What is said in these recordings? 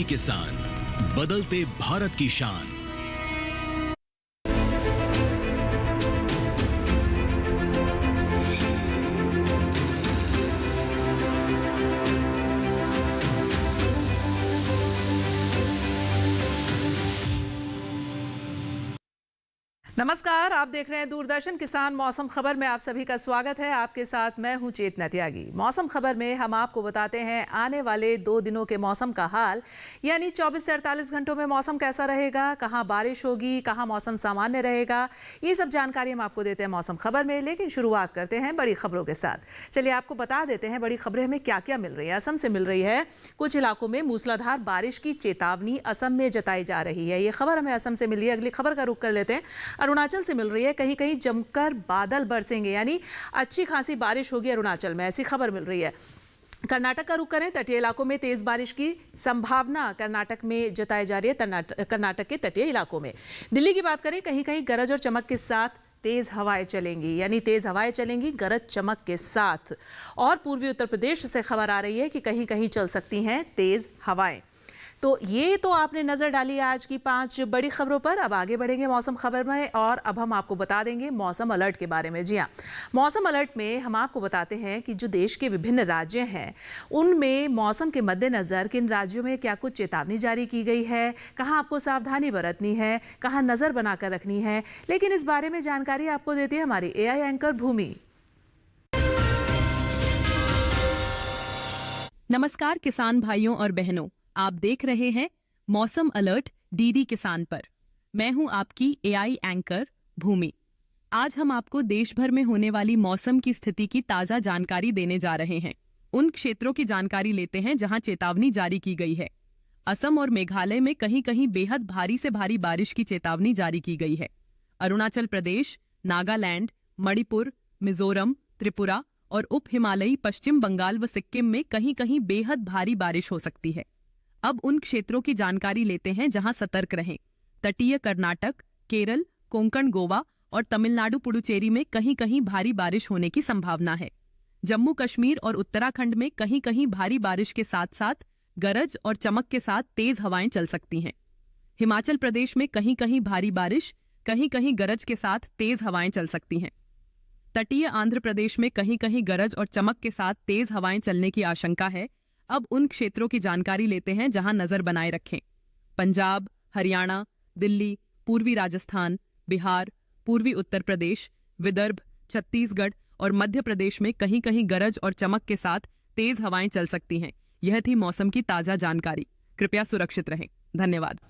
किसान, बदलते भारत की शान। नमस्कार, आप देख रहे हैं दूरदर्शन किसान मौसम खबर में आप सभी का स्वागत है। आपके साथ मैं हूं चेतना त्यागी। मौसम खबर में हम आपको बताते हैं आने वाले 2 दिनों के मौसम का हाल, यानी 24 से 48 घंटों में मौसम कैसा रहेगा, कहां बारिश होगी, कहां मौसम सामान्य रहेगा, ये सब जानकारी हम आपको देते हैं मौसम खबर में। लेकिन शुरुआत करते हैं बड़ी खबरों के साथ। चलिए आपको बता देते हैं बड़ी खबरें हमें क्या क्या मिल रही है। असम से मिल रही है, कुछ इलाकों में मूसलाधार बारिश की चेतावनी असम में जताई जा रही है। ये खबर हमें असम से मिली है। अगली खबर का रुख कर लेते हैं, अरुणाचल से मिल रही है, कहीं कहीं जमकर बादल बरसेंगे, यानी अच्छी खासी बारिश होगी अरुणाचल में, ऐसी खबर मिल रही है। कर्नाटक का रुख करें, तटीय इलाकों में तेज बारिश की संभावना कर्नाटक में जताई जा रही है, कर्नाटक के तटीय इलाकों में। दिल्ली की बात करें, कहीं कहीं गरज और चमक के साथ तेज हवाएं चलेंगी, यानी तेज हवाएं चलेंगी गरज चमक के साथ। और पूर्वी उत्तर प्रदेश से खबर आ रही है कि कहीं कहीं चल सकती हैं तेज हवाएं। तो ये तो आपने नजर डाली आज की 5 बड़ी खबरों पर। अब आगे बढ़ेंगे मौसम खबर में और अब हम आपको बता देंगे मौसम अलर्ट के बारे में। जी हाँ, मौसम अलर्ट में हम आपको बताते हैं कि जो देश के विभिन्न राज्य हैं उनमें मौसम के मद्देनजर किन राज्यों में क्या कुछ चेतावनी जारी की गई है, कहाँ आपको सावधानी बरतनी है, कहाँ नजर बनाकर रखनी है। लेकिन इस बारे में जानकारी आपको देती है हमारी AI एंकर भूमि। नमस्कार किसान भाइयों और बहनों, आप देख रहे हैं मौसम अलर्ट डीडी किसान पर। मैं हूं आपकी AI एंकर भूमि। आज हम आपको देश भर में होने वाली मौसम की स्थिति की ताजा जानकारी देने जा रहे हैं। उन क्षेत्रों की जानकारी लेते हैं जहां चेतावनी जारी की गई है। असम और मेघालय में कहीं कहीं बेहद भारी से भारी बारिश की चेतावनी जारी की गई है। अरुणाचल प्रदेश, नागालैंड, मणिपुर, मिजोरम, त्रिपुरा और उप हिमालयी पश्चिम बंगाल व सिक्किम में कहीं कहीं बेहद भारी बारिश हो सकती है। अब उन क्षेत्रों की जानकारी लेते हैं जहां सतर्क रहें। तटीय कर्नाटक, केरल, कोंकण, गोवा और तमिलनाडु पुडुचेरी में कहीं कहीं भारी बारिश होने की संभावना है। जम्मू कश्मीर और उत्तराखंड में कहीं कहीं भारी बारिश के साथ साथ गरज और चमक के साथ तेज हवाएं चल सकती हैं। हिमाचल प्रदेश में कहीं कहीं भारी बारिश, कहीं कहीं गरज के साथ तेज हवाएं चल सकती हैं। तटीय आंध्र प्रदेश में कहीं कहीं गरज और चमक के साथ तेज हवाएं चलने की आशंका है। अब उन क्षेत्रों की जानकारी लेते हैं जहां नजर बनाए रखें। पंजाब, हरियाणा, दिल्ली, पूर्वी राजस्थान, बिहार, पूर्वी उत्तर प्रदेश, विदर्भ, छत्तीसगढ़ और मध्य प्रदेश में कहीं कहीं गरज और चमक के साथ तेज हवाएं चल सकती हैं। यह थी मौसम की ताजा जानकारी। कृपया सुरक्षित रहें। धन्यवाद।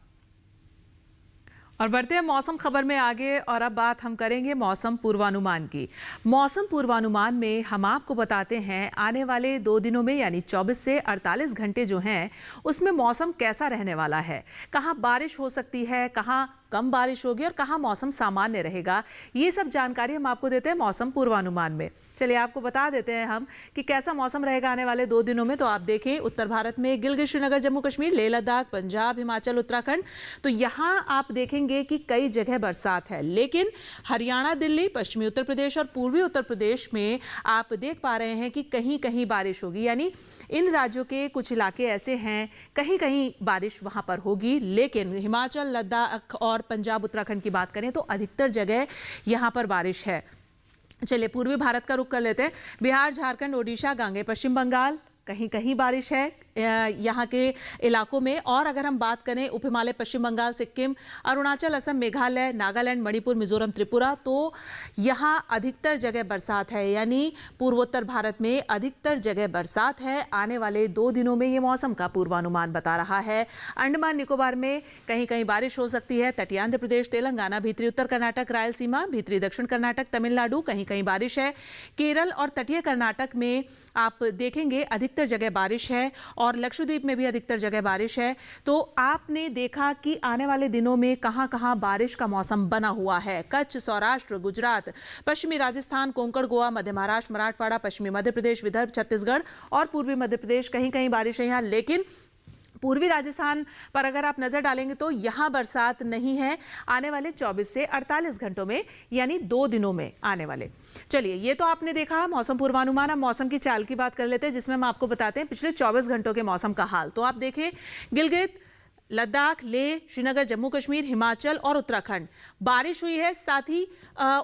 और बढ़ते हैं मौसम खबर में आगे और अब बात हम करेंगे मौसम पूर्वानुमान की। मौसम पूर्वानुमान में हम आपको बताते हैं आने वाले 2 दिनों में, यानी 24 से 48 घंटे जो हैं उसमें मौसम कैसा रहने वाला है, कहाँ बारिश हो सकती है, कहाँ कम बारिश होगी और कहाँ मौसम सामान्य रहेगा। ये सब जानकारी हम आपको देते हैं मौसम पूर्वानुमान में। चलिए आपको बता देते हैं हम कि कैसा मौसम रहेगा आने वाले 2 दिनों में। तो आप देखें, उत्तर भारत में गिलगित, श्रीनगर, जम्मू कश्मीर, लेह लद्दाख, पंजाब, हिमाचल, उत्तराखंड, तो यहाँ आप देखेंगे कि कई जगह बरसात है। लेकिन हरियाणा, दिल्ली, पश्चिमी उत्तर प्रदेश और पूर्वी उत्तर प्रदेश में आप देख पा रहे हैं कि कहीं कहीं बारिश होगी, यानी इन राज्यों के कुछ इलाके ऐसे हैं कहीं कहीं बारिश वहां पर होगी। लेकिन हिमाचल, लद्दाख और पंजाब, उत्तराखंड की बात करें तो अधिकतर जगह यहां पर बारिश है। चलिए पूर्वी भारत का रुख कर लेते हैं। बिहार, झारखंड, ओडिशा, गांगे पश्चिम बंगाल, कहीं कहीं बारिश है यहाँ के इलाकों में। और अगर हम बात करें उप हिमालय, पश्चिम बंगाल, सिक्किम, अरुणाचल, असम, मेघालय, नागालैंड, मणिपुर, मिजोरम, त्रिपुरा, तो यहाँ अधिकतर जगह बरसात है, यानी पूर्वोत्तर भारत में अधिकतर जगह बरसात है। आने वाले 2 दिनों में ये मौसम का पूर्वानुमान बता रहा है। अंडमान निकोबार में कहीं कहीं बारिश हो सकती है। तटीय आंध्र प्रदेश, तेलंगाना, भीतरी उत्तर कर्नाटक, रायलसीमा, भीतरी दक्षिण कर्नाटक, तमिलनाडु, कहीं कहीं बारिश है। केरल और तटीय कर्नाटक में आप देखेंगे अधिकतर जगह बारिश है और लक्षद्वीप में भी अधिकतर जगह बारिश है। तो आपने देखा कि आने वाले दिनों में कहां कहां बारिश का मौसम बना हुआ है। कच्छ, सौराष्ट्र, गुजरात, पश्चिमी राजस्थान, कोंकण, गोवा, मध्य महाराष्ट्र, मराठवाड़ा, पश्चिमी मध्य प्रदेश, विदर्भ, छत्तीसगढ़ और पूर्वी मध्य प्रदेश, कहीं कहीं बारिश है यहाँ। लेकिन पूर्वी राजस्थान पर अगर आप नजर डालेंगे तो यहां बरसात नहीं है आने वाले 24 से 48 घंटों में, यानी 2 दिनों में आने वाले। चलिए, ये तो आपने देखा मौसम पूर्वानुमान। अब मौसम की चाल की बात कर लेते हैं, जिसमें हम आपको बताते हैं पिछले 24 घंटों के मौसम का हाल। तो आप देखें, गिलगित, लद्दाख, लेह, श्रीनगर, जम्मू कश्मीर, हिमाचल और उत्तराखंड बारिश हुई है, साथ ही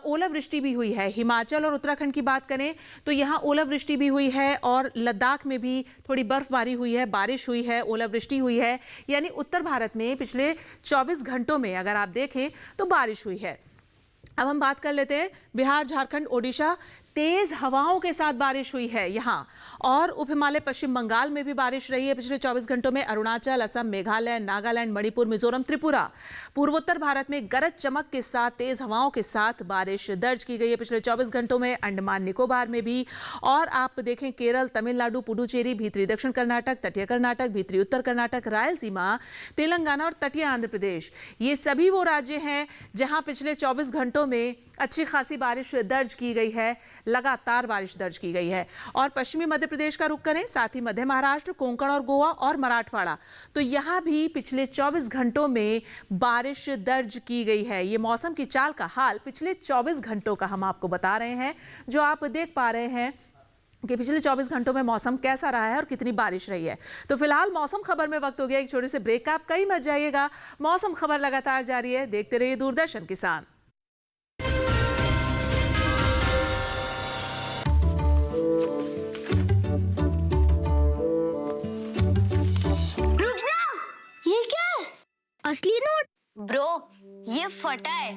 ओलावृष्टि भी हुई है। हिमाचल और उत्तराखंड की बात करें तो यहाँ ओलावृष्टि भी हुई है और लद्दाख में भी थोड़ी बर्फबारी हुई है, बारिश हुई है, ओलावृष्टि हुई है। यानी उत्तर भारत में पिछले 24 घंटों में अगर आप देखें तो बारिश हुई है। अब हम बात कर लेते हैं बिहार, झारखंड, ओडिशा, तेज हवाओं के साथ बारिश हुई है यहाँ, और उप हिमालय पश्चिम बंगाल में भी बारिश रही है पिछले 24 घंटों में। अरुणाचल, असम, मेघालय, नागालैंड, मणिपुर, मिजोरम, त्रिपुरा, पूर्वोत्तर भारत में गरज चमक के साथ तेज हवाओं के साथ बारिश दर्ज की गई है पिछले 24 घंटों में। अंडमान निकोबार में भी, और आप देखें केरल, तमिलनाडु, पुडुचेरी, भीतरी दक्षिण कर्नाटक, तटीय कर्नाटक, भीतरी उत्तर कर्नाटक, रायलसीमा, तेलंगाना और तटीय आंध्र प्रदेश, ये सभी वो राज्य हैं जहां पिछले 24 घंटों में अच्छी खासी बारिश दर्ज की गई है, लगातार बारिश दर्ज की गई है। और पश्चिमी मध्य प्रदेश का रुख करें, साथ ही मध्य महाराष्ट्र, कोंकण और गोवा और मराठवाड़ा, तो यहाँ भी पिछले 24 घंटों में बारिश दर्ज की गई है। ये मौसम की चाल का हाल पिछले 24 घंटों का हम आपको बता रहे हैं, जो आप देख पा रहे हैं कि पिछले 24 घंटों में मौसम कैसा रहा है और कितनी बारिश रही है। तो फिलहाल मौसम खबर में वक्त हो गया एक छोटे से ब्रेक का, आप कहीं मत जाइएगा, मौसम खबर लगातार जारी है, देखते रहिए दूरदर्शन किसान। असली नोट ब्रो, ये फटा है।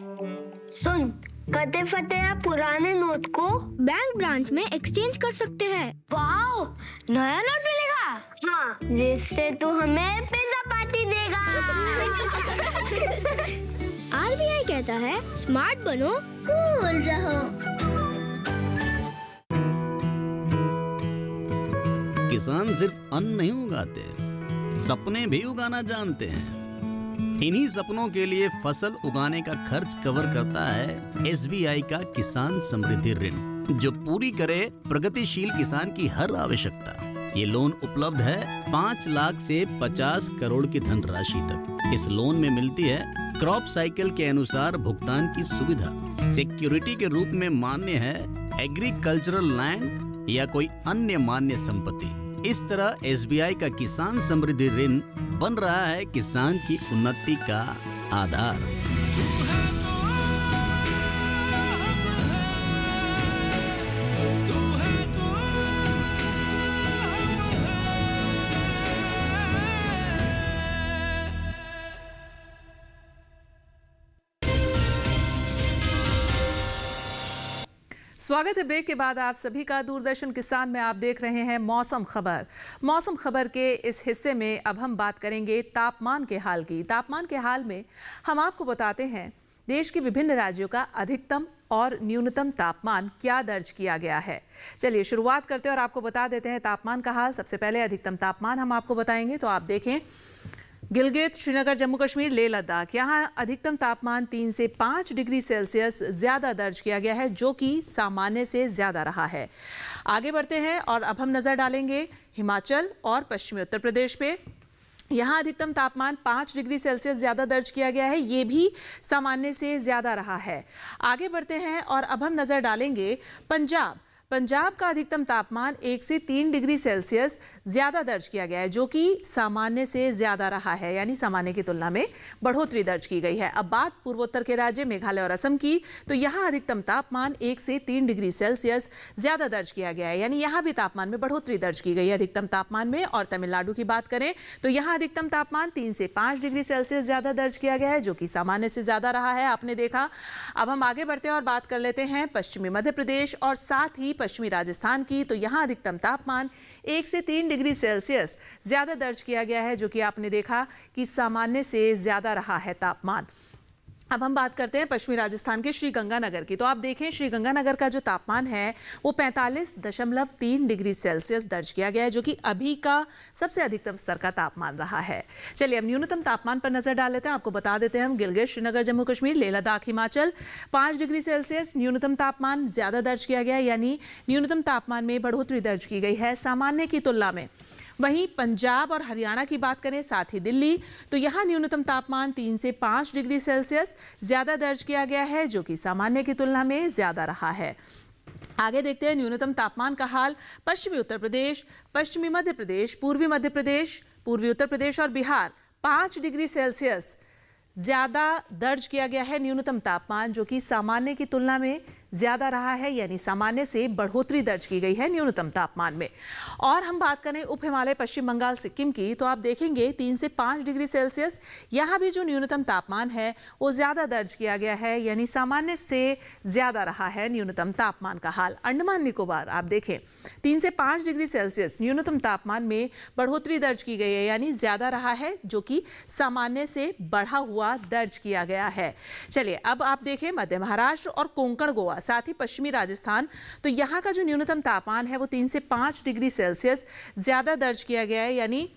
सुन, कते फटे पुराने नोट को बैंक ब्रांच में एक्सचेंज कर सकते हैं। वाओ, नया नोट मिलेगा। हाँ, जिससे तू हमें पिज्जा पार्टी देगा। आरबीआई कहता है स्मार्ट बनो, कूल रहो। किसान सिर्फ अन्न नहीं उगाते, सपने भी उगाना जानते हैं। इन्हीं सपनों के लिए फसल उगाने का खर्च कवर करता है एसबीआई का किसान समृद्धि ऋण, जो पूरी करे प्रगतिशील किसान की हर आवश्यकता। ये लोन उपलब्ध है 5 लाख से 50 करोड़ की धनराशि तक। इस लोन में मिलती है क्रॉप साइकिल के अनुसार भुगतान की सुविधा। सिक्योरिटी के रूप में मान्य है एग्रीकल्चरल लैंड या कोई अन्य मान्य संपत्ति। इस तरह एसबीआई का किसान समृद्धि ऋण बन रहा है किसान की उन्नति का आधार। स्वागत है ब्रेक के बाद आप सभी का दूरदर्शन किसान में। आप देख रहे हैं मौसम खबर। मौसम खबर के इस हिस्से में अब हम बात करेंगे तापमान के हाल की। तापमान के हाल में हम आपको बताते हैं देश के विभिन्न राज्यों का अधिकतम और न्यूनतम तापमान क्या दर्ज किया गया है। चलिए शुरुआत करते हैं और आपको बता देते हैं तापमान का हाल। सबसे पहले अधिकतम तापमान हम आपको बताएंगे, तो आप देखें गिलगित, श्रीनगर, जम्मू कश्मीर, लेह लद्दाख, यहाँ अधिकतम तापमान 3 से 5 डिग्री सेल्सियस ज़्यादा दर्ज किया गया है, जो कि सामान्य से ज़्यादा रहा है। आगे बढ़ते हैं और अब हम नज़र डालेंगे हिमाचल और पश्चिमी उत्तर प्रदेश पे। यहाँ अधिकतम तापमान 5 डिग्री सेल्सियस ज़्यादा दर्ज किया गया है, ये भी सामान्य से ज़्यादा रहा है। आगे बढ़ते हैं और अब हम नज़र डालेंगे पंजाब का अधिकतम तापमान 1 से 3 डिग्री सेल्सियस ज़्यादा दर्ज किया गया है, जो कि सामान्य से ज़्यादा रहा है, यानी सामान्य की तुलना में बढ़ोतरी दर्ज की गई है। अब बात पूर्वोत्तर के राज्य मेघालय और असम की, तो यहाँ अधिकतम तापमान 1 से 3 डिग्री सेल्सियस ज़्यादा दर्ज किया गया है, यानी यहाँ भी तापमान में बढ़ोतरी दर्ज की गई है अधिकतम तापमान में। और तमिलनाडु की बात करें तो यहाँ अधिकतम तापमान 3 से 5 डिग्री सेल्सियस ज़्यादा दर्ज किया गया है, जो कि सामान्य से ज़्यादा रहा है, आपने देखा। अब हम आगे बढ़ते हैं और बात कर लेते हैं पश्चिमी मध्य प्रदेश और साथ ही पश्चिमी राजस्थान की, तो यहाँ अधिकतम तापमान 1 से 3 डिग्री सेल्सियस ज़्यादा दर्ज किया गया है, जो कि आपने देखा कि सामान्य से ज़्यादा रहा है तापमान। अब हम बात करते हैं पश्चिमी राजस्थान के श्रीगंगानगर की, तो आप देखें श्रीगंगानगर का जो तापमान है वो 45.3 डिग्री सेल्सियस दर्ज किया गया है, जो कि अभी का सबसे अधिकतम स्तर का तापमान रहा है। चलिए अब न्यूनतम तापमान पर नजर डाल लेते हैं। आपको बता देते हैं हम गिलगित, श्रीनगर, जम्मू कश्मीर, लेह लद्दाख, हिमाचल 5 डिग्री सेल्सियस न्यूनतम तापमान ज़्यादा दर्ज किया गया है, यानी न्यूनतम तापमान में बढ़ोतरी दर्ज की गई है सामान्य की तुलना में। वहीं पंजाब और हरियाणा की बात करें, साथ ही दिल्ली, तो यहाँ न्यूनतम तापमान 3 से 5 डिग्री सेल्सियस ज़्यादा दर्ज किया गया है, जो कि सामान्य की तुलना में ज़्यादा रहा है। आगे देखते हैं न्यूनतम तापमान का हाल पश्चिमी उत्तर प्रदेश, पश्चिमी मध्य प्रदेश, पूर्वी उत्तर प्रदेश और बिहार 5 डिग्री सेल्सियस ज़्यादा दर्ज किया गया है न्यूनतम तापमान, जो कि सामान्य की तुलना में ज़्यादा रहा है, यानी सामान्य से बढ़ोतरी दर्ज की गई है न्यूनतम तापमान में। और हम बात करें उप हिमालय पश्चिम बंगाल सिक्किम की, तो आप देखेंगे 3 से 5 डिग्री सेल्सियस यहाँ भी जो न्यूनतम तापमान है वो ज़्यादा दर्ज किया गया है, यानी सामान्य से ज़्यादा रहा है न्यूनतम तापमान का हाल। अंडमान निकोबार आप देखें 3 से 5 डिग्री सेल्सियस न्यूनतम तापमान में बढ़ोतरी दर्ज की गई है, यानी ज़्यादा रहा है, जो कि सामान्य से बढ़ा हुआ दर्ज किया गया है। चलिए अब आप देखें मध्य महाराष्ट्र और कोंकण गोवा, साथ ही पश्चिमी राजस्थान, तो यहाँ का जो न्यूनतम तापमान है वो 3 से 5 डिग्री सेल्सियस ज़्यादा दर्ज किया गया है, यानी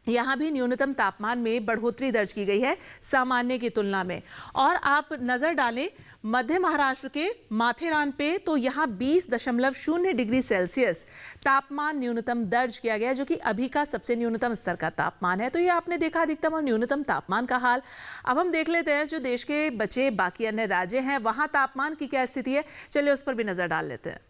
यहाँ भी न्यूनतम तापमान में बढ़ोतरी दर्ज की गई है सामान्य की तुलना में। और आप नज़र डालें मध्य महाराष्ट्र के माथेरान पे, तो यहाँ 20.0 डिग्री सेल्सियस तापमान न्यूनतम दर्ज किया गया, जो कि अभी का सबसे न्यूनतम स्तर का तापमान है। तो ये आपने देखा अधिकतम और न्यूनतम तापमान का हाल। अब हम देख लेते हैं जो देश के बचे बाकी अन्य राज्य हैं वहाँ तापमान की क्या स्थिति है, चलिए उस पर भी नज़र डाल लेते हैं।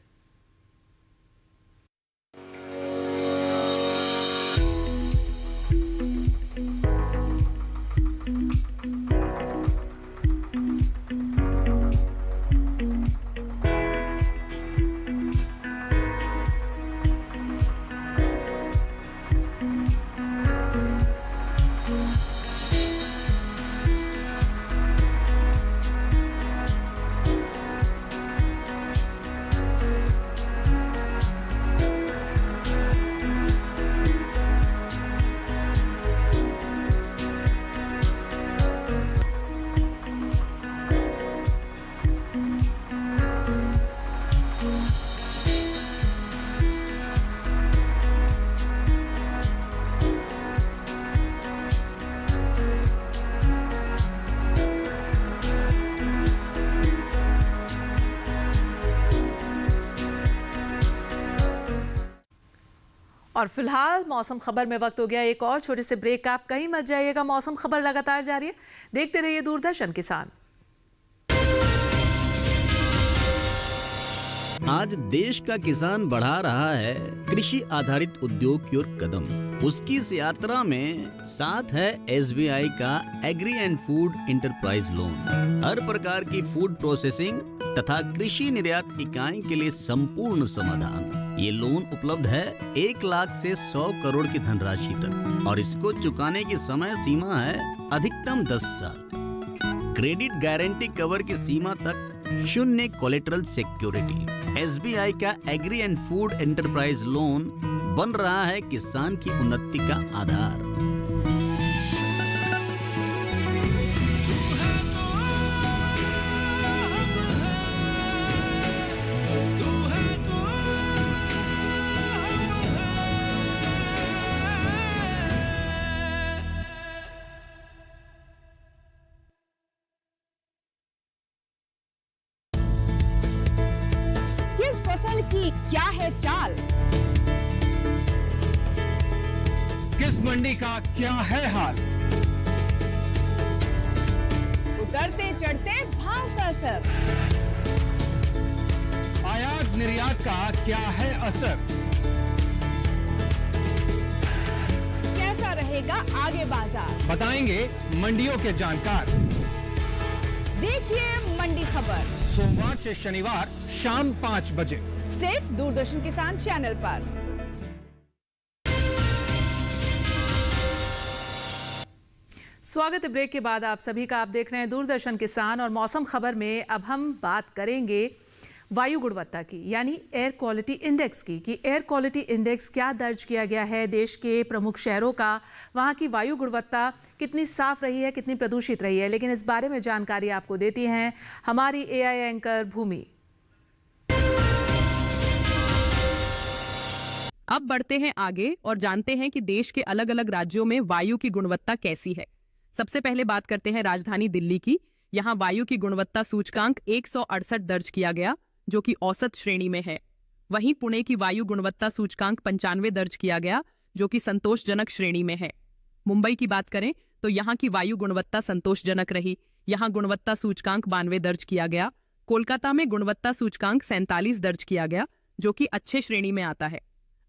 और फिलहाल मौसम खबर में वक्त हो गया एक और छोटे से ब्रेक का। आप कहीं मत जाइएगा, मौसम खबर लगातार जारी है, देखते रहिए दूरदर्शन किसान। आज देश का किसान बढ़ा रहा है कृषि आधारित उद्योग की ओर कदम। उसकी इस यात्रा में साथ है SBI का agri and food enterprise loan. हर प्रकार की फूड प्रोसेसिंग तथा कृषि निर्यात इकाई के लिए संपूर्ण समाधान। ये लोन उपलब्ध है 1 लाख से 100 करोड़ की धनराशि तक, और इसको चुकाने की समय सीमा है अधिकतम 10 साल। क्रेडिट गारंटी कवर की सीमा तक 0 कोलेटरल सिक्योरिटी। SBI का agri and food enterprise loan बन रहा है किसान की उन्नति का आधार। किस फसल की क्या है चाल, किस मंडी का क्या है हाल, उतरते चढ़ते भाव का असर, आयात निर्यात का क्या है असर, कैसा रहेगा आगे बाजार, बताएंगे मंडियों के जानकार। देखिए मंडी खबर सोमवार से शनिवार शाम 5 बजे सिर्फ दूरदर्शन किसान चैनल पर। स्वागत है ब्रेक के बाद आप सभी का। आप देख रहे हैं दूरदर्शन किसान और मौसम खबर में अब हम बात करेंगे वायु गुणवत्ता की, यानी एयर क्वालिटी इंडेक्स की, कि एयर क्वालिटी इंडेक्स क्या दर्ज किया गया है देश के प्रमुख शहरों का, वहाँ की वायु गुणवत्ता कितनी साफ रही है, कितनी प्रदूषित रही है। लेकिन इस बारे में जानकारी आपको देती हैं हमारी AI एंकर भूमि। अब बढ़ते हैं आगे और जानते हैं कि देश के अलग अलग राज्यों में वायु की गुणवत्ता कैसी है। सबसे पहले बात करते हैं राजधानी दिल्ली की। यहाँ वायु की गुणवत्ता सूचकांक 168 दर्ज किया गया, जो कि औसत श्रेणी में है। वहीं पुणे की वायु गुणवत्ता सूचकांक 95 दर्ज किया गया, जो कि संतोषजनक श्रेणी में है। मुंबई की बात करें तो यहाँ की वायु गुणवत्ता संतोषजनक रही। यहाँ गुणवत्ता सूचकांक 92 दर्ज किया गया। कोलकाता में गुणवत्ता सूचकांक 47 दर्ज किया गया, जो कि अच्छे श्रेणी में आता है।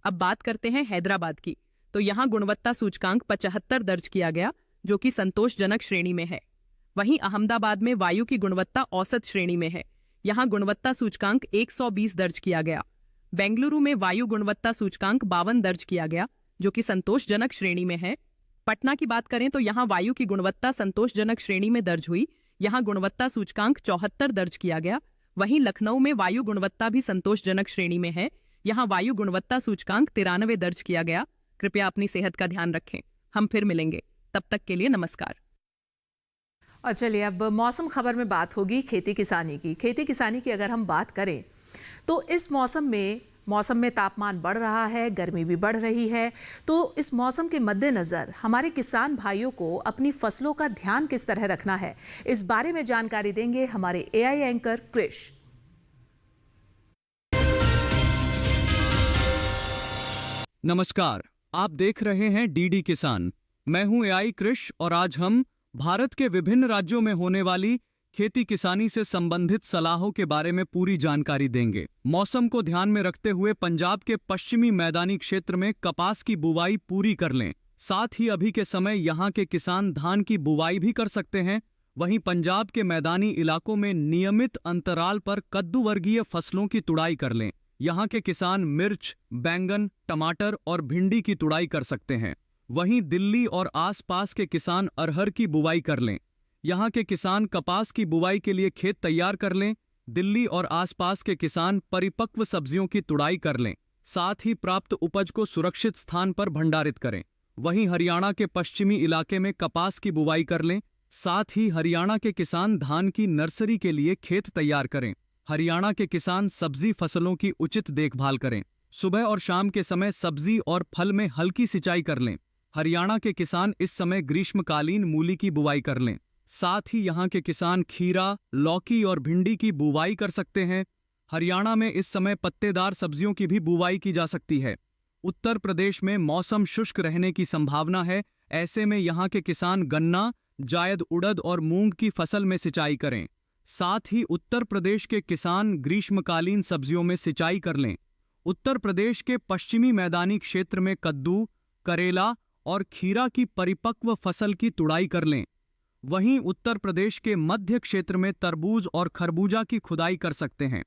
अब बात करते हैं हैदराबाद की, तो यहाँ गुणवत्ता सूचकांक 75 दर्ज किया गया, जो कि संतोषजनक श्रेणी में है। वहीं अहमदाबाद में वायु की गुणवत्ता औसत श्रेणी में है। यहाँ गुणवत्ता सूचकांक 120 दर्ज किया गया। बेंगलुरु में वायु गुणवत्ता सूचकांक 52 दर्ज किया गया, जो कि संतोषजनक श्रेणी में है। पटना की बात करें तो यहाँ वायु की गुणवत्ता संतोषजनक श्रेणी में दर्ज हुई। यहाँ गुणवत्ता सूचकांक 74 दर्ज किया गया। वहीं लखनऊ में वायु गुणवत्ता भी संतोषजनक श्रेणी में है। यहाँ वायु गुणवत्ता सूचकांक 93 दर्ज किया गया। कृपया अपनी सेहत का ध्यान रखें। हम फिर मिलेंगे, तब तक के लिए नमस्कार। और चलिए अब मौसम खबर में बात होगी खेती किसानी की। खेती किसानी की अगर हम बात करें तो इस मौसम में तापमान बढ़ रहा है, गर्मी भी बढ़ रही है। तो इस मौसम के मद्देनज़र हमारे किसान भाइयों को अपनी फसलों का ध्यान किस तरह रखना है, इस बारे में जानकारी देंगे हमारे एआई एंकर क्रिश। नमस्कार, आप देख रहे हैं डीडी किसान। मैं हूं एआई क्रिश और आज हम भारत के विभिन्न राज्यों में होने वाली खेती किसानी से संबंधित सलाहों के बारे में पूरी जानकारी देंगे। मौसम को ध्यान में रखते हुए पंजाब के पश्चिमी मैदानी क्षेत्र में कपास की बुवाई पूरी कर लें। साथ ही अभी के समय यहां के किसान धान की बुवाई भी कर सकते हैं। वहीं पंजाब के मैदानी इलाकों में नियमित अंतराल पर कद्दू वर्गीय फसलों की तुड़ाई कर लें। यहाँ के किसान मिर्च, बैंगन, टमाटर और भिंडी की तुड़ाई कर सकते हैं। वहीं दिल्ली और आसपास के किसान अरहर की बुवाई कर लें। यहाँ के किसान कपास की बुवाई के लिए खेत तैयार कर लें। दिल्ली और आसपास के किसान परिपक्व सब्जियों की तुड़ाई कर लें। साथ ही प्राप्त उपज को सुरक्षित स्थान पर भंडारित करें। वहीं हरियाणा के पश्चिमी इलाके में कपास की बुवाई कर लें। साथ ही हरियाणा के किसान धान की नर्सरी के लिए खेत तैयार करें। हरियाणा के किसान सब्जी फसलों की उचित देखभाल करें। सुबह और शाम के समय सब्जी और फल में हल्की सिंचाई कर लें। हरियाणा के किसान इस समय ग्रीष्मकालीन मूली की बुवाई कर लें। साथ ही यहाँ के किसान खीरा, लौकी और भिंडी की बुवाई कर सकते हैं। हरियाणा में इस समय पत्तेदार सब्जियों की भी बुवाई की जा सकती है। उत्तर प्रदेश में मौसम शुष्क रहने की संभावना है। ऐसे में यहाँ के किसान गन्ना, जायद, उड़द और मूंग की फसल में सिंचाई करें। साथ ही उत्तर प्रदेश के किसान ग्रीष्मकालीन सब्जियों में सिंचाई कर लें। उत्तर प्रदेश के पश्चिमी मैदानी क्षेत्र में कद्दू, करेला और खीरा की परिपक्व फसल की तुड़ाई कर लें। वहीं उत्तर प्रदेश के मध्य क्षेत्र में तरबूज और खरबूजा की खुदाई कर सकते हैं।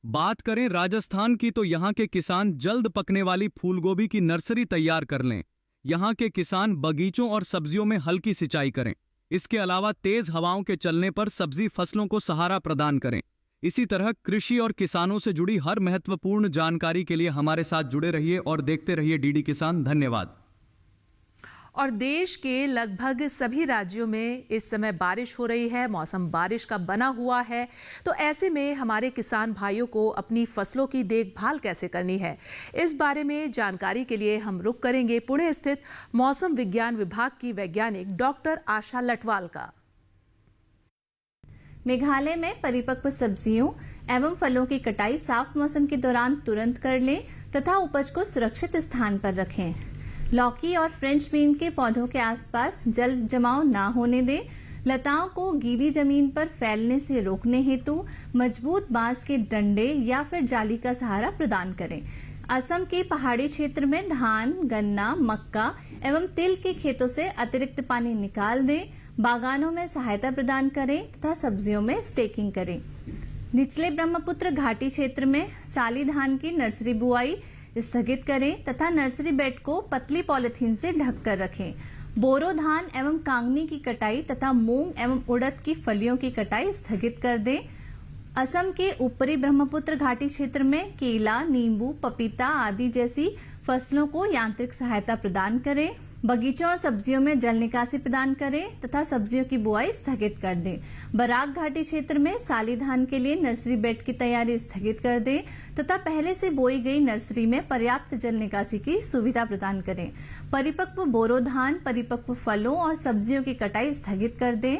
बात करें राजस्थान की तो यहाँ के किसान जल्द पकने वाली फूलगोभी की नर्सरी तैयार कर लें। यहाँ के किसान बगीचों और सब्जियों में हल्की सिंचाई करें। इसके अलावा तेज हवाओं के चलने पर सब्जी फसलों को सहारा प्रदान करें। इसी तरह कृषि और किसानों से जुड़ी हर महत्वपूर्ण जानकारी के लिए हमारे साथ जुड़े रहिए और देखते रहिए डीडी किसान। धन्यवाद। और देश के लगभग सभी राज्यों में इस समय बारिश हो रही है, मौसम बारिश का बना हुआ है। तो ऐसे में हमारे किसान भाइयों को अपनी फसलों की देखभाल कैसे करनी है, इस बारे में जानकारी के लिए हम रुख करेंगे पुणे स्थित मौसम विज्ञान विभाग की वैज्ञानिक डॉक्टर आशा लटवाल का। मेघालय में परिपक्व सब्जियों एवं फलों की कटाई साफ मौसम के दौरान तुरंत कर लें तथा उपज को सुरक्षित स्थान पर रखें। लौकी और फ्रेंच बीन के पौधों के आसपास जल जमाव न होने दें। लताओं को गीली जमीन पर फैलने से रोकने हेतु मजबूत बांस के डंडे या फिर जाली का सहारा प्रदान करें। असम के पहाड़ी क्षेत्र में धान, गन्ना, मक्का एवं तिल के खेतों से अतिरिक्त पानी निकाल दें। बागानों में सहायता प्रदान करें तथा सब्जियों में स्टेकिंग करें। निचले ब्रह्मपुत्र घाटी क्षेत्र में साली धान की नर्सरी बुआई स्थगित करें तथा नर्सरी बेड को पतली पॉलिथीन से ढककर रखें। बोरो धान एवं कांगनी की कटाई तथा मूंग एवं उड़द की फलियों की कटाई स्थगित कर दें। असम के ऊपरी ब्रह्मपुत्र घाटी क्षेत्र में केला, नींबू, पपीता आदि जैसी फसलों को यांत्रिक सहायता प्रदान करें। बगीचों और सब्जियों में जल निकासी प्रदान करें तथा सब्जियों की बुआई स्थगित कर दें। बराक घाटी क्षेत्र में साली धान के लिए नर्सरी बेड की तैयारी स्थगित कर दें तथा पहले से बोई गई नर्सरी में पर्याप्त जल निकासी की सुविधा प्रदान करें। परिपक्व बोरो धान, परिपक्व फलों और सब्जियों की कटाई स्थगित कर दें।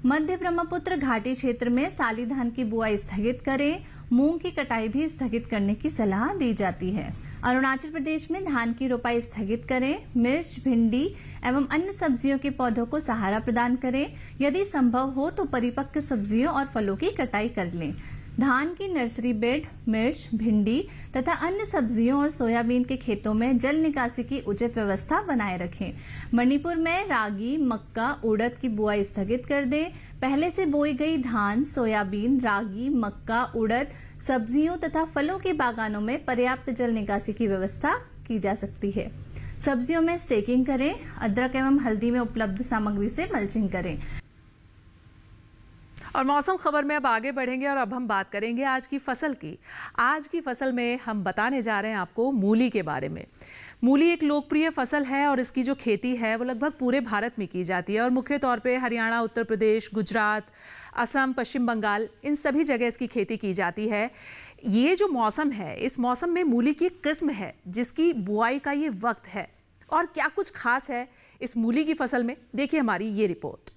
मध्य ब्रह्मपुत्र घाटी क्षेत्र में साली धान की बुआई स्थगित करें। मूंग की कटाई भी स्थगित करने की सलाह दी जाती है। अरुणाचल प्रदेश में धान की रोपाई स्थगित करें। मिर्च, भिंडी एवं अन्य सब्जियों के पौधों को सहारा प्रदान करें। यदि संभव हो तो परिपक्व सब्जियों और फलों की कटाई कर लें। धान की नर्सरी बेड, मिर्च, भिंडी तथा अन्य सब्जियों और सोयाबीन के खेतों में जल निकासी की उचित व्यवस्था बनाए रखें। मणिपुर में रागी, मक्का, उड़द की बुआई स्थगित कर दें। पहले से बोई गई धान, सोयाबीन, रागी, मक्का, उड़द, सब्जियों तथा फलों के बागानों में पर्याप्त जल निकासी की व्यवस्था की जा सकती है। सब्जियों में स्टेकिंग करें। अदरक एवं हल्दी में उपलब्ध सामग्री से मल्चिंग करें। और मौसम खबर में अब आगे बढ़ेंगे और अब हम बात करेंगे आज की फसल की। आज की फसल में हम बताने जा रहे हैं आपको मूली के बारे में। मूली एक लोकप्रिय फसल है और इसकी जो खेती है वो लगभग पूरे भारत में की जाती है और मुख्य तौर पे हरियाणा, उत्तर प्रदेश, गुजरात, असम, पश्चिम बंगाल, इन सभी जगह इसकी खेती की जाती है। ये जो मौसम है, इस मौसम में मूली की एक किस्म है जिसकी बुआई का ये वक्त है। और क्या कुछ खास है इस मूली की फसल में, देखिए हमारी ये रिपोर्ट।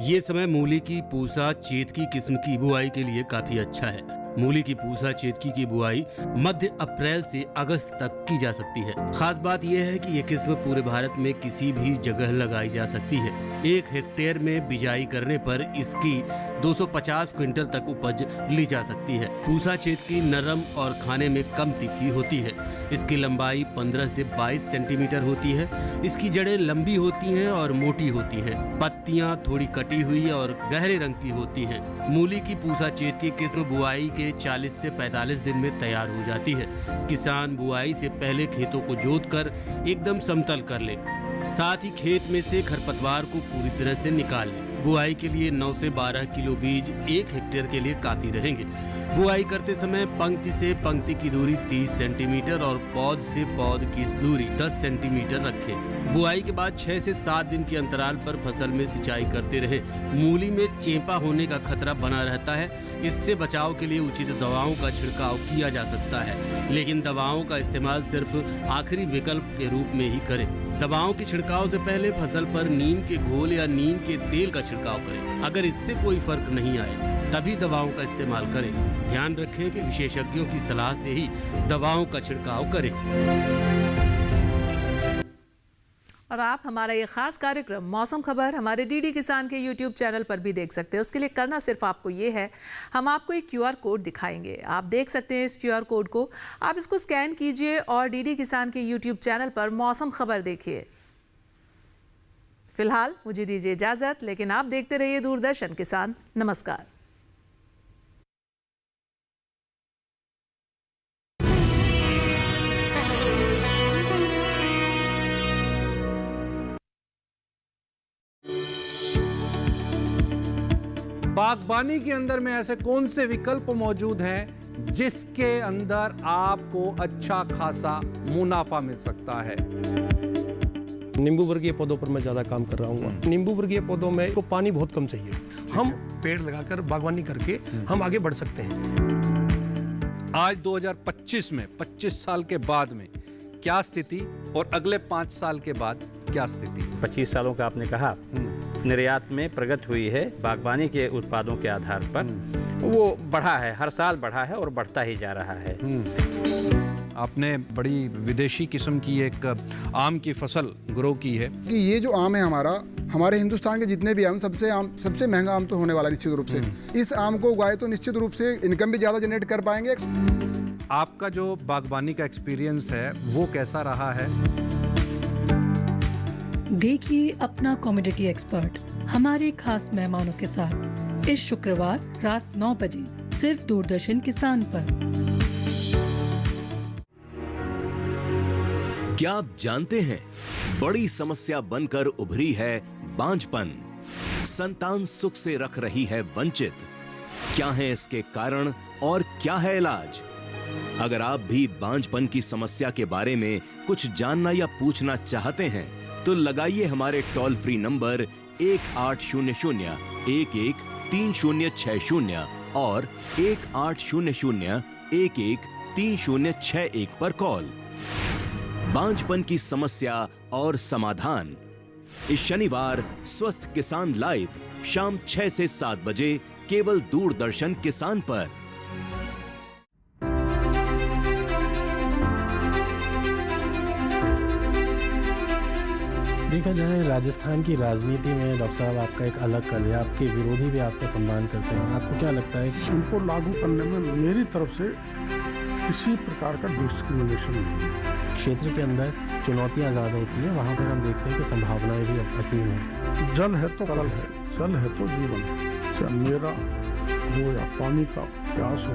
ये समय मूली की पूसा चेतकी किस्म की बुआई के लिए काफी अच्छा है। मूली की पूसा चेतकी की बुआई मध्य अप्रैल से अगस्त तक की जा सकती है। खास बात यह है कि ये किस्म पूरे भारत में किसी भी जगह लगाई जा सकती है। 1 हेक्टेयर में बिजाई करने पर इसकी 250 क्विंटल तक उपज ली जा सकती है। पूसा चेतकी नरम और खाने में कम तीखी होती है। इसकी लंबाई 15 से 22 सेंटीमीटर होती है। इसकी जड़ें लंबी होती हैं और मोटी होती हैं। पत्तियां थोड़ी कटी हुई और गहरे रंग की होती हैं। मूली की पूसा चेतकी किस्म बुआई के 40 से 45 दिन में तैयार हो जाती है। किसान बुआई से पहले खेतों को जोतकर एकदम समतल कर ले, साथ ही खेत में से खरपतवार को पूरी तरह से निकाल ले। बुआई के लिए 9 से 12 किलो बीज 1 हेक्टेयर के लिए काफी रहेंगे। बुआई करते समय पंक्ति से पंक्ति की दूरी 30 सेंटीमीटर और पौध से पौध की दूरी 10 सेंटीमीटर रखें। बुआई के बाद 6 से 7 दिन के अंतराल पर फसल में सिंचाई करते रहें। मूली में चेपा होने का खतरा बना रहता है। इससे बचाव के लिए उचित दवाओं का छिड़काव किया जा सकता है, लेकिन दवाओं का इस्तेमाल सिर्फ आखिरी विकल्प के रूप में ही करें। दवाओं के छिड़काव से पहले फसल पर नीम के घोल या नीम के तेल का छिड़काव करें। अगर इससे कोई फर्क नहीं आए तभी दवाओं का इस्तेमाल करें। ध्यान रखें कि विशेषज्ञों की सलाह से ही दवाओं का छिड़काव करें। और आप हमारा ये खास कार्यक्रम मौसम खबर हमारे डीडी किसान के यूट्यूब चैनल पर भी देख सकते हैं। उसके लिए करना सिर्फ आपको ये है, हम आपको एक QR कोड दिखाएंगे। आप देख सकते हैं इस QR कोड को, आप इसको स्कैन कीजिए और डीडी किसान के यूट्यूब चैनल पर मौसम खबर देखिए। फिलहाल मुझे दीजिए इजाजत, लेकिन आप देखते रहिए दूरदर्शन किसान। नमस्कार। बागबानी के अंदर में ऐसे कौन से विकल्प मौजूद हैं जिसके अंदर आपको अच्छा खासा मुनाफा मिल सकता है? नींबू वर्गीय पौधों पर मैं ज़्यादा काम कर रहा हूँ। नींबू वर्गीय पौधों में को पानी बहुत कम चाहिए। हम पेड़ लगाकर बागवानी करके हम आगे बढ़ सकते हैं। आज 2025 में 25 साल के बाद में क्या स्थिति और अगले 5 साल के बाद क्या स्थिति? 25 सालों का आपने कहा, निर्यात में प्रगति हुई है। बागवानी के उत्पादों के आधार पर वो बढ़ा है, हर साल बढ़ा है और बढ़ता ही जा रहा है। आपने बड़ी विदेशी किस्म की एक आम की फसल ग्रो की है। कि ये जो आम है हमारे हिंदुस्तान के जितने भी आम, सबसे महंगा आम तो होने वाला निश्चित रूप से। इस आम को उगाए तो निश्चित रूप से इनकम भी ज़्यादा जनरेट कर पाएंगे। आपका जो बागवानी का एक्सपीरियंस है वो कैसा रहा है? देखिए अपना कॉमोडिटी एक्सपर्ट हमारे खास मेहमानों के साथ इस शुक्रवार रात 9 बजे सिर्फ दूरदर्शन किसान पर। क्या आप जानते हैं, बड़ी समस्या बनकर उभरी है बांझपन। संतान सुख से रख रही है वंचित। क्या है इसके कारण और क्या है इलाज? अगर आप भी बांझपन की समस्या के बारे में कुछ जानना या पूछना चाहते हैं तो लगाइए हमारे टोल फ्री नंबर 1800-113060 और 1800-113061 पर कॉल। बांझपन की समस्या और समाधान इस शनिवार स्वस्थ किसान लाइव शाम 6 से 7 बजे केवल दूरदर्शन किसान पर। देखा जाए राजस्थान की राजनीति में डॉक्टर साहब आपका एक अलग कल है, आपके विरोधी भी आपका सम्मान करते हैं। आपको क्या लगता है उनको लागू करने में मेरी तरफ से किसी प्रकार का डिस्क्रिमिनेशन नहीं है। क्षेत्र के अंदर चुनौतियां ज़्यादा होती हैं, वहाँ पर हम देखते हैं कि संभावनाएं भी असीम हैं। जल है तो कल है, जल है तो जीवन है। चाहे मेरा हो या पानी का प्यास हो,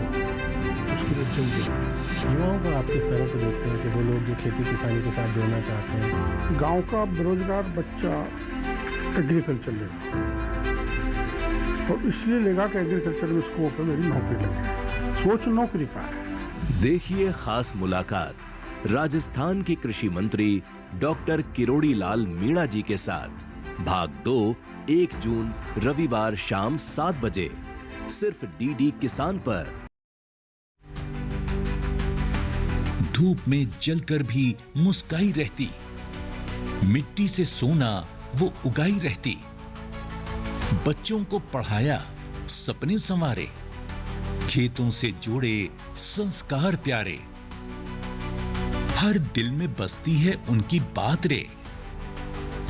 उसके लिए जल दे। युवाओं को आप किस तरह से देखते हैं कि वो लोग जो खेती किसानी के साथ जोड़ना चाहते हैं? गांव का बेरोजगार बच्चा एग्रीकल्चर लेगा और इसलिए लेगा कि एग्रीकल्चर में स्कोप है, मेरी नौकरी लग जाए। सोच नौकरी का है। देखिए खास मुलाकात राजस्थान के कृषि मंत्री डॉक्टर किरोड़ी लाल मीणा जी के साथ। भाग 2 1 जून रविवार शाम 7 बजे सिर्फ डीडी किसान पर। धूप में जलकर भी मुस्काई रहती, मिट्टी से सोना वो उगाई रहती, बच्चों को पढ़ाया, सपने संवारे, खेतों से जोड़े संस्कार प्यारे। हर दिल में बसती है उनकी बात रे,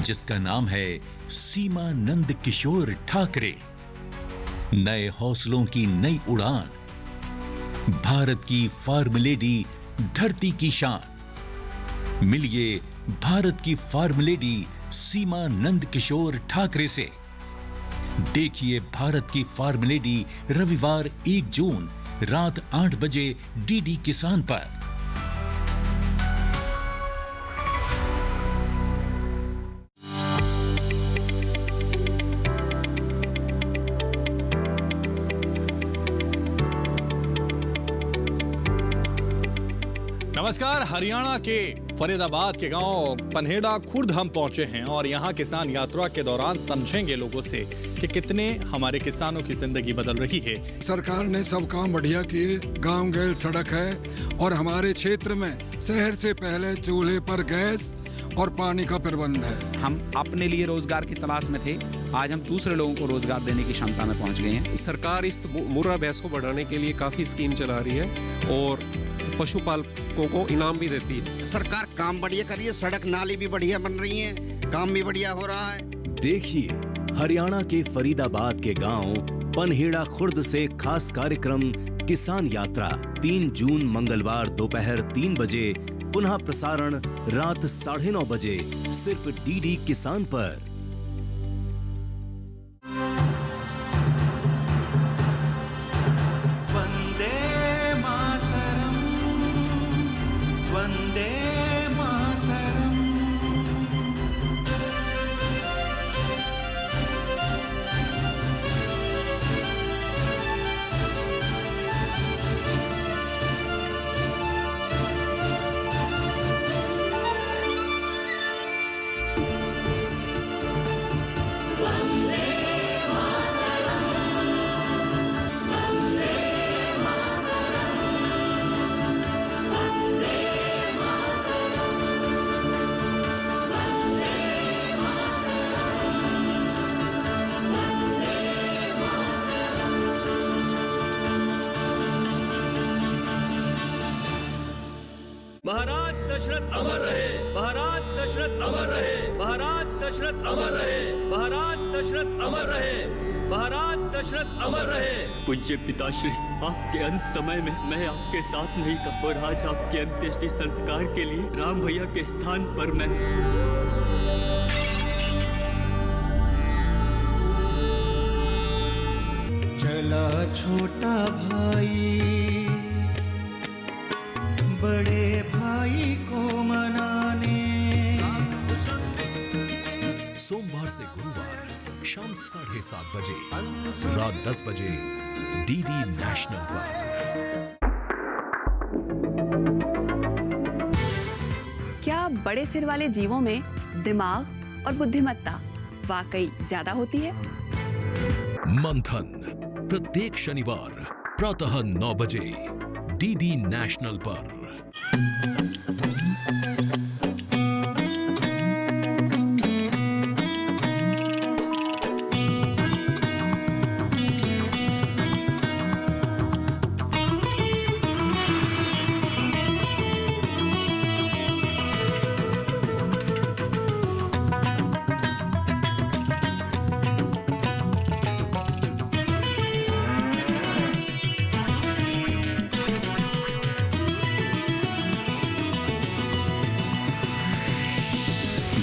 जिसका नाम है सीमा नंद किशोर ठाकरे। नए हौसलों की नई उड़ान, भारत की फार्म लेडी, धरती की शान। मिलिए भारत की फार्म लेडी सीमा नंद किशोर ठाकरे से। देखिए भारत की फार्म लेडी रविवार 1 जून रात 8 बजे डीडी किसान पर। नमस्कार। हरियाणा के फरीदाबाद के गांव पनहेड़ा खुर्द हम पहुंचे हैं और यहां किसान यात्रा के दौरान समझेंगे लोगों से कि कितने हमारे किसानों की जिंदगी बदल रही है। सरकार ने सब काम बढ़िया किए, गांव गैल सड़क है और हमारे क्षेत्र में शहर से पहले चूल्हे पर गैस और पानी का प्रबंध है। हम अपने लिए रोजगार की तलाश में थे, आज हम दूसरे लोगों को रोजगार देने की क्षमता में पहुंच गए हैं। सरकार इस मुर्रा भैंस को बढ़ाने के लिए काफी स्कीम चला रही है और पशुपालकों को इनाम भी देती है। सरकार काम बढ़िया कर रही है, सड़क नाली भी बढ़िया बन रही है, काम भी बढ़िया हो रहा है। देखिए हरियाणा के फरीदाबाद के गांव पनहेड़ा खुर्द से खास कार्यक्रम किसान यात्रा 3 जून मंगलवार दोपहर 3 बजे, पुनः प्रसारण रात 9:30 बजे सिर्फ डीडी किसान पर। महाराज दशरथ अमर रहे, महाराज दशरथ अमर रहे, महाराज दशरथ अमर रहे, महाराज दशरथ अमर रहे, महाराज दशरथ अमर रहे। पूज्य पिताश्री, आपके अंत समय में मैं आपके साथ नहीं था और आज आपके अंत्येष्टि संस्कार के लिए राम भैया के स्थान पर मैं चला छोटा भाई बड़े भाई को मनाने। सोमवार से गुरुवार शाम 7:30 बजे, रात 10 बजे डीडी नेशनल पर। क्या बड़े सिर वाले जीवों में दिमाग और बुद्धिमत्ता वाकई ज्यादा होती है? मंथन प्रत्येक शनिवार प्रातः 9 बजे डीडी नेशनल पर।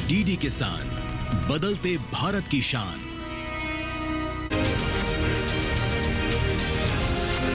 डीडी किसान, बदलते भारत की शान।